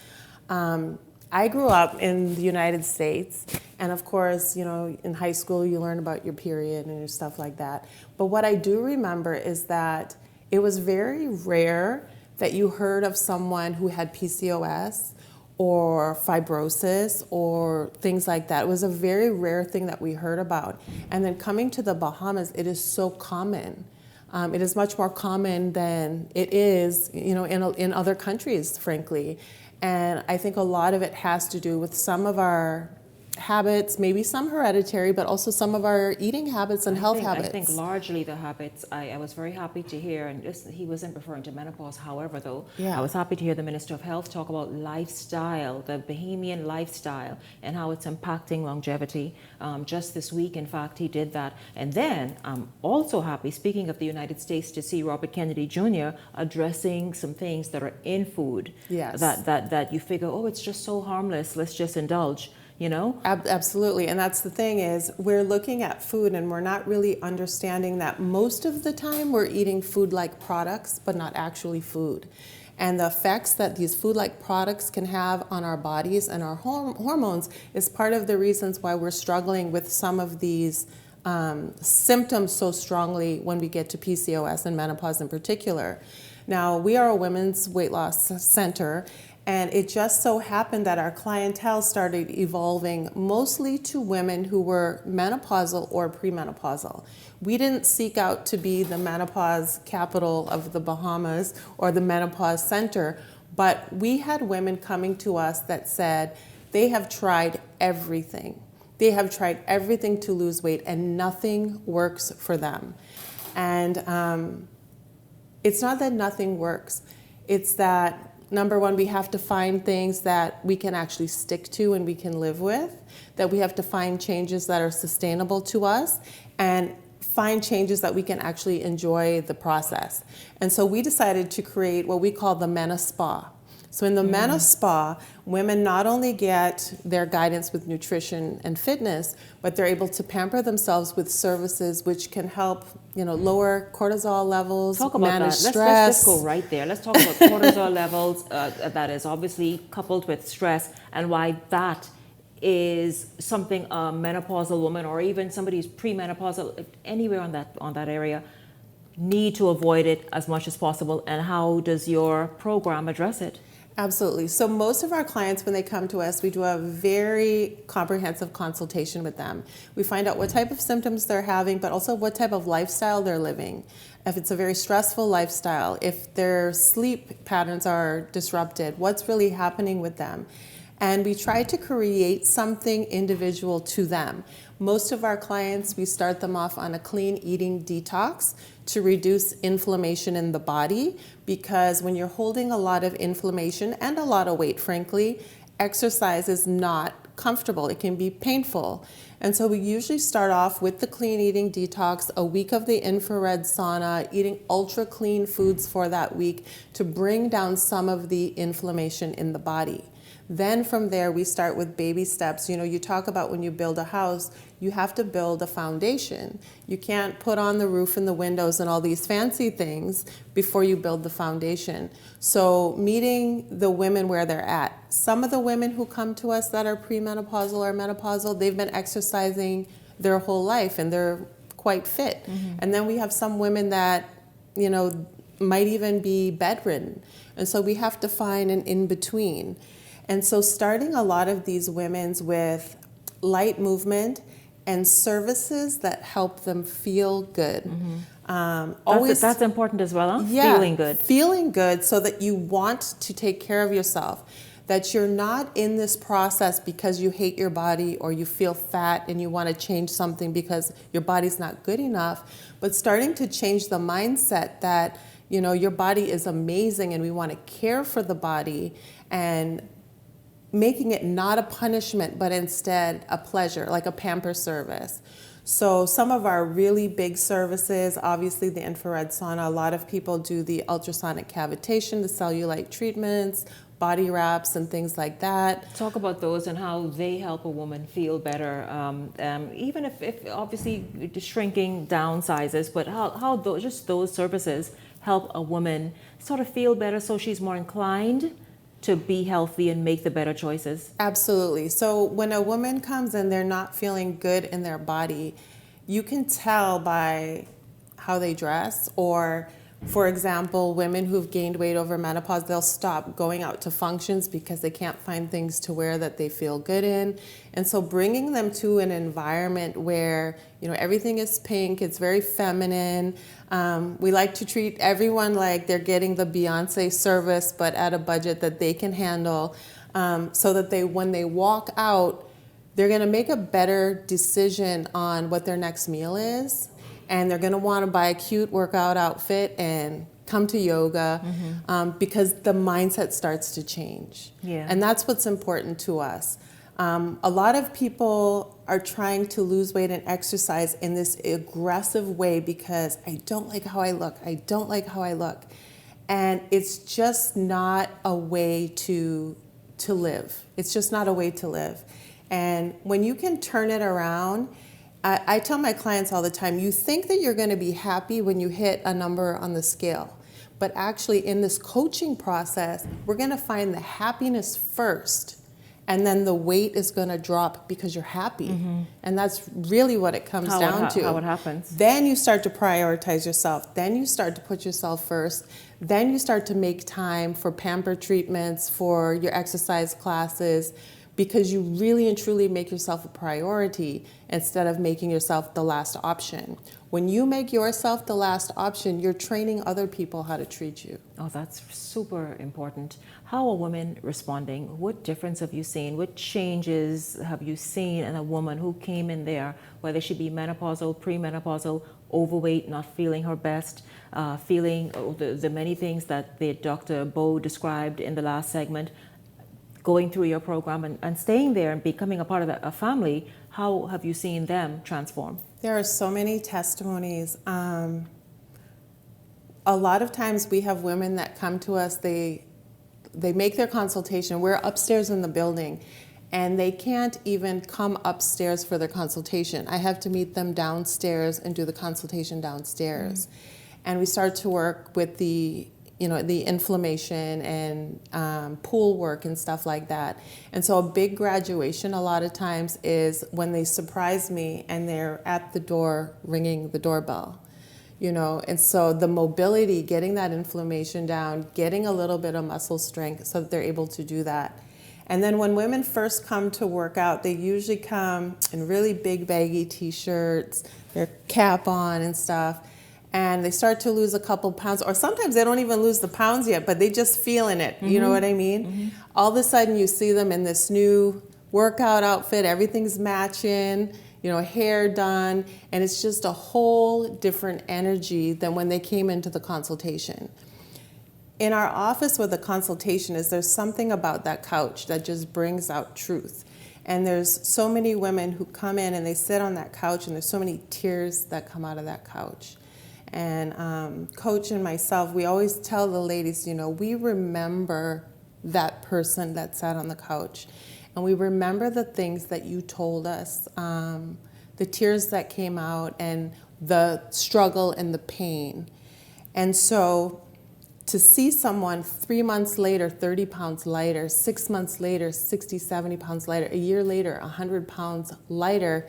I grew up in the United States, and of course, in high school you learn about your period and your stuff like that. But what I do remember is that it was very rare that you heard of someone who had PCOS or fibrosis or things like that. It was a very rare thing that we heard about. And then coming to the Bahamas, it is so common. It is much more common than it is, in other countries, frankly. And I think a lot of it has to do with some of our habits, maybe some hereditary, but also some of our eating habits and health habits. I think largely the habits. I was very happy to hear, and he wasn't referring to menopause, however, though. Yeah. I was happy to hear the Minister of Health talk about lifestyle, the Bahamian lifestyle, and how it's impacting longevity. Just this week, in fact, he did that. And then I'm also happy, speaking of the United States, to see Robert Kennedy Jr. addressing some things that are in food. Yes. That you figure, oh, it's just so harmless, let's just indulge. You know? Absolutely. And that's the thing is we're looking at food and we're not really understanding that most of the time we're eating food-like products, but not actually food. And the effects that these food-like products can have on our bodies and our hormones is part of the reasons why we're struggling with some of these symptoms so strongly when we get to PCOS and menopause in particular. Now, we are a women's weight loss center, and it just so happened that our clientele started evolving mostly to women who were menopausal or premenopausal. We didn't seek out to be the menopause capital of the Bahamas or the menopause center, but we had women coming to us that said they have tried everything. They have tried everything to lose weight and nothing works for them. And it's not that nothing works. It's that number one, we have to find things that we can actually stick to and we can live with, that we have to find changes that are sustainable to us, and find changes that we can actually enjoy the process. And so we decided to create what we call the Mena Spa. So in the Mena Spa, women not only get their guidance with nutrition and fitness, but they're able to pamper themselves with services which can help, lower cortisol levels, talk about manage that. stress. Let's go right there. Let's talk about cortisol levels that is obviously coupled with stress, and why that is something a menopausal woman or even somebody who's premenopausal, anywhere on that area, need to avoid it as much as possible. And how does your program address it? Absolutely. So most of our clients, when they come to us, we do a very comprehensive consultation with them. We find out what type of symptoms they're having, but also what type of lifestyle they're living. If it's a very stressful lifestyle, if their sleep patterns are disrupted, what's really happening with them. And we try to create something individual to them. Most of our clients, we start them off on a clean eating detox to reduce inflammation in the body, because when you're holding a lot of inflammation and a lot of weight, frankly, exercise is not comfortable. It can be painful. And so we usually start off with the clean eating detox, a week of the infrared sauna, eating ultra clean foods for that week to bring down some of the inflammation in the body. Then from there, we start with baby steps. You talk about when you build a house, you have to build a foundation. You can't put on the roof and the windows and all these fancy things before you build the foundation. So meeting the women where they're at. Some of the women who come to us that are premenopausal or menopausal, they've been exercising their whole life and they're quite fit. Mm-hmm. And then we have some women that, might even be bedridden. And so we have to find an in-between. And so starting a lot of these women with light movement and services that help them feel good. Mm-hmm. That's important as well, huh? Yeah, feeling good. Feeling good so that you want to take care of yourself. That you're not in this process because you hate your body or you feel fat and you want to change something because your body's not good enough, but starting to change the mindset that, your body is amazing and we want to care for the body, and making it not a punishment, but instead a pleasure, like a pamper service. So some of our really big services, obviously the infrared sauna, a lot of people do the ultrasonic cavitation, the cellulite treatments, body wraps and things like that. Talk about those and how they help a woman feel better, even if obviously shrinking down sizes, but how those services help a woman sort of feel better so she's more inclined to be healthy and make the better choices. Absolutely. So when a woman comes and they're not feeling good in their body, you can tell by how they dress, or for example, women who've gained weight over menopause, they'll stop going out to functions because they can't find things to wear that they feel good in. And so bringing them to an environment where, everything is pink, it's very feminine. We like to treat everyone like they're getting the Beyonce service, but at a budget that they can handle, so that when they walk out, they're going to make a better decision on what their next meal is, and they're going to want to buy a cute workout outfit and come to yoga because the mindset starts to change. Yeah. And that's what's important to us. A lot of people are trying to lose weight and exercise in this aggressive way because I don't like how I look. I don't like how I look. And it's just not a way to live. It's just not a way to live. And when you can turn it around, I tell my clients all the time, you think that you're going to be happy when you hit a number on the scale. But actually in this coaching process, we're going to find the happiness first, and then the weight is going to drop because you're happy. And that's really what it comes down to. How it happens. Then you start to prioritize yourself. Then you start to put yourself first. Then you start to make time for pamper treatments, for your exercise classes, because you really and truly make yourself a priority instead of making yourself the last option. When you make yourself the last option, you're training other people how to treat you. Oh, that's super important. How are women responding? What difference have you seen? What changes have you seen in a woman who came in there, whether she be menopausal, premenopausal, overweight, not feeling her best, feeling the many things that Dr. Bo described in the last segment, going through your program and staying there and becoming a part of a family? How have you seen them transform? There are so many testimonies. A lot of times we have women that come to us, they make their consultation. We're upstairs in the building, and they can't even come upstairs for their consultation. I have to meet them downstairs and do the consultation downstairs. And we start to work with the inflammation and pool work and stuff like that. And so a big graduation a lot of times is when they surprise me and they're at the door ringing the doorbell. And so the mobility, getting that inflammation down, getting a little bit of muscle strength so that they're able to do that. And then when women first come to work out, they usually come in really big baggy t-shirts, their cap on and stuff, and they start to lose a couple pounds, or sometimes they don't even lose the pounds yet, but they just feeling it, you know what I mean? All of a sudden you see them in this new workout outfit, everything's matching, hair done, and it's just a whole different energy than when they came into the consultation. In our office with the consultation there's something about that couch that just brings out truth. And there's so many women who come in and they sit on that couch, and there's so many tears that come out of that couch. And Coach and myself, we always tell the ladies, we remember that person that sat on the couch. And we remember the things that you told us, the tears that came out, and the struggle and the pain. And so to see someone 3 months later, 30 pounds lighter, 6 months later, 60, 70 pounds lighter, a year later, 100 pounds lighter,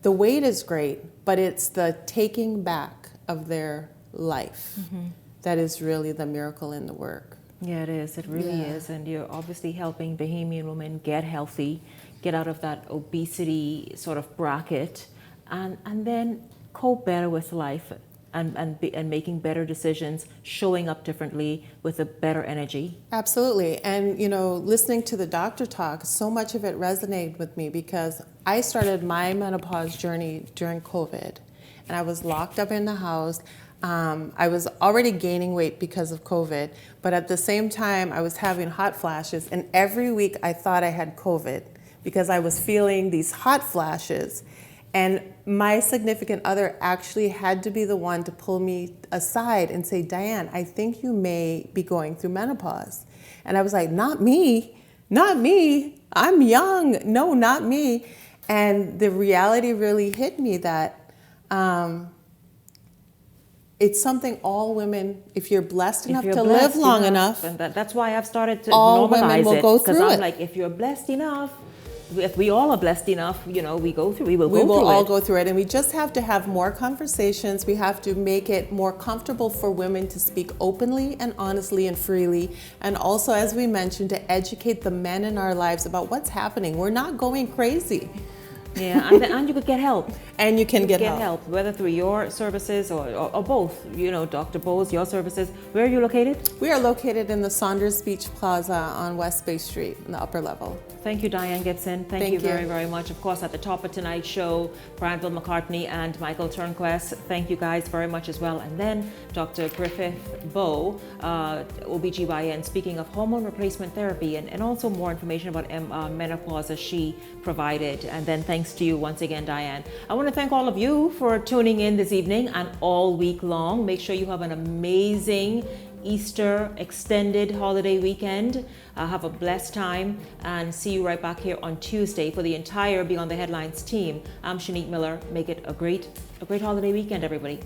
the weight is great, but it's the taking back of their life that is really the miracle in the work. Yeah, it is. It really is. And you're obviously helping Bahamian women get healthy, get out of that obesity sort of bracket, and then cope better with life and making better decisions, showing up differently with a better energy. Absolutely. And, listening to the doctor talk, so much of it resonated with me because I started my menopause journey during COVID, and I was locked up in the house. I was already gaining weight because of COVID, but at the same time, I was having hot flashes, and every week I thought I had COVID because I was feeling these hot flashes. And my significant other actually had to be the one to pull me aside and say, Diane, I think you may be going through menopause. And I was like, not me, I'm young, no, not me. And the reality really hit me that it's something all women, if you're blessed enough to live long enough, and that's why I've started to all normalize women will it, go through because I'm it. like, if you're blessed enough, if we all are blessed enough, we will go through. We will all go through it, and we just have to have more conversations. We have to make it more comfortable for women to speak openly and honestly and freely, and also, as we mentioned, to educate the men in our lives about what's happening. We're not going crazy. Yeah, and you could get help. And you can get help, whether through your services or both. You know, Dr. Bowes, your services. Where are you located? We are located in the Saunders Beach Plaza on West Bay Street in the upper level. Thank you, Diane Gibson. Thank you very, very much. Of course, at the top of tonight's show, Granville McCartney and Michael Turnquest. Thank you guys very much as well. And then Dr. Griffith Bowe, OBGYN, speaking of hormone replacement therapy and also more information about menopause as she provided. And then thanks to you once again, Diane. I want to thank all of you for tuning in this evening and all week long. Make sure you have an amazing Easter extended holiday weekend. Have a blessed time and see you right back here on Tuesday. For the entire Beyond the Headlines team, I'm Shanique Miller. Make it a great holiday weekend, everybody.